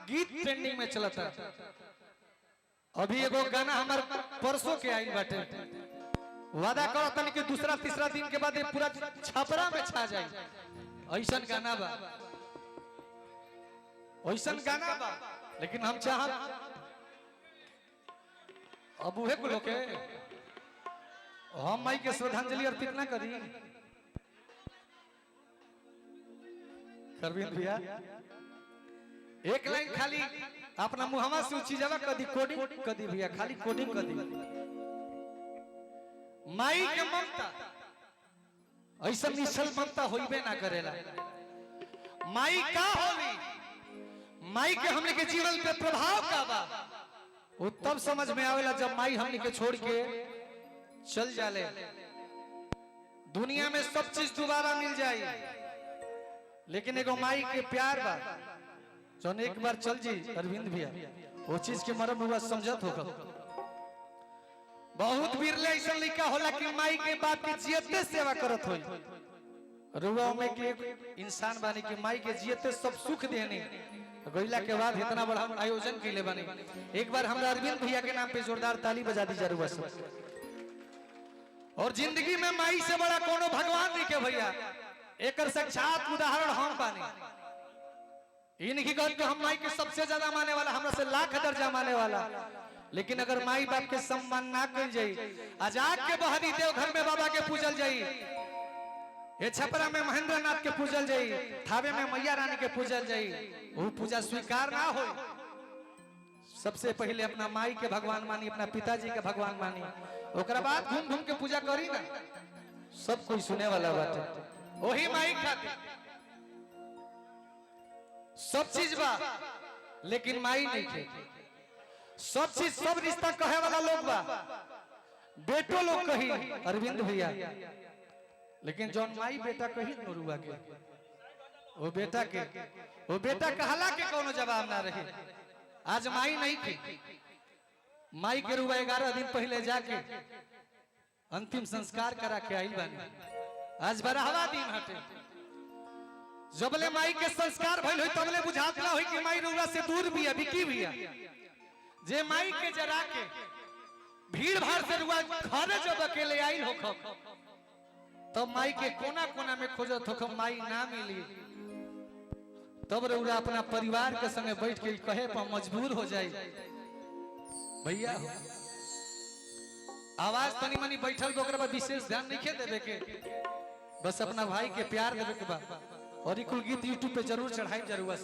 गीत ट्रेंडिंग में चलता। अभी एगो गाना हमार परसों के आई बाटे, वादा करतन कि दूसरा तीसरा दिन के बाद पूरा छपरा में छा जाए। ऐसन गाना बा, ऐसन गाना बा, लेकिन हम चाहत अब उहे को लोग हम माई के श्रद्धांजलि अर्पित ना करी। करविंद भैया एक लाइन खाली अपना मुहम्मा से चीजवा कदी कोडिंग कदी भैया, खाली कोडिंग कदी। माई के ममता ऐसा निश्चल ममता होइबे ना करेला। माई का होली, माई के हमने के जीवन पे प्रभाव का बा वो तब समझ में आवेला जब माई हमने के छोड़ के चल जाले। दुनिया में सब चीज दोबारा मिल जाए, लेकिन एगो माई के प्यार बा जौन एक बार चल जी अरविंद भैया वो चीज के मरम हुआ समझत होगा। बहुत बिरले ऐसा लिखा होला कि माई के बाप के जियते सेवा करत होई। रुआ में के इंसान बानी कि माई के जियते सब सुख देने गईला के बाद इतना बड़ा आयोजन कैले बानी। एक बार हमरा अरविंद भैया के नाम पे जोरदार ताली बजा दी जरूर सब। और जिंदगी में माई से बड़ा कोनो भगवान नहीं के भैया, एक साक्षात उदाहरण हम बानी। इनकी गल के हम माई के सबसे ज्यादा माने वाला, हमरा से लाख दर्जा माने वाला। लेकिन अगर माई बाप के सम्मान ना कल जाई, आजाद के बहरी देव घर में बाबा के पूजल जाई, ये छपरा में महेंद्र नाथ के पूजल जाई, थावे में मैया रानी के पूजल जाई, वो पूजा स्वीकार ना हो। सबसे पहले अपना माई के भगवान मानी, अपना पिताजी के भगवान मानी, ओकरा बाद घूम घूम के पूजा करी ना। सब कोई सुने वाला बात है, वही माई खातिर सब चीज बा, लेकिन माई नहीं थे। सब चीज सब रिश्ता कहे वाला लोग बा, बेटो लोग कही अरविंद भैया, लेकिन जौन माई बेटा कही नोरुआ के वो बेटा कहला के कोनो जवाब ना रहे। आज माई नहीं थी, माई के रुआ 11 दिन पहले जाके अंतिम संस्कार करा के आई बानी। आज बरहवा दिन हटे, जबले माई के संस्कार भइल होई तबले बुझात ना होई कि माई रुआ से दूर भी है, बिकी भी है। जे माई के जरा के भीड़ भाड़ से रुआ घरे जब अकेले आई होखो तब माई के कोना कोना में खोजत होखो, माई ना मिली। तब रुआ अपना परिवार के संगे बैठ के कहे पर मजबूर हो जाए भैया आवाज तनी मनी बैठल ओकरा पर विशेष ध्यान नहीं देवे के, बस अपना भाई के प्यार देवे के बा। और ई कुल गीत YouTube पे जरूर चढ़ाई जरूर।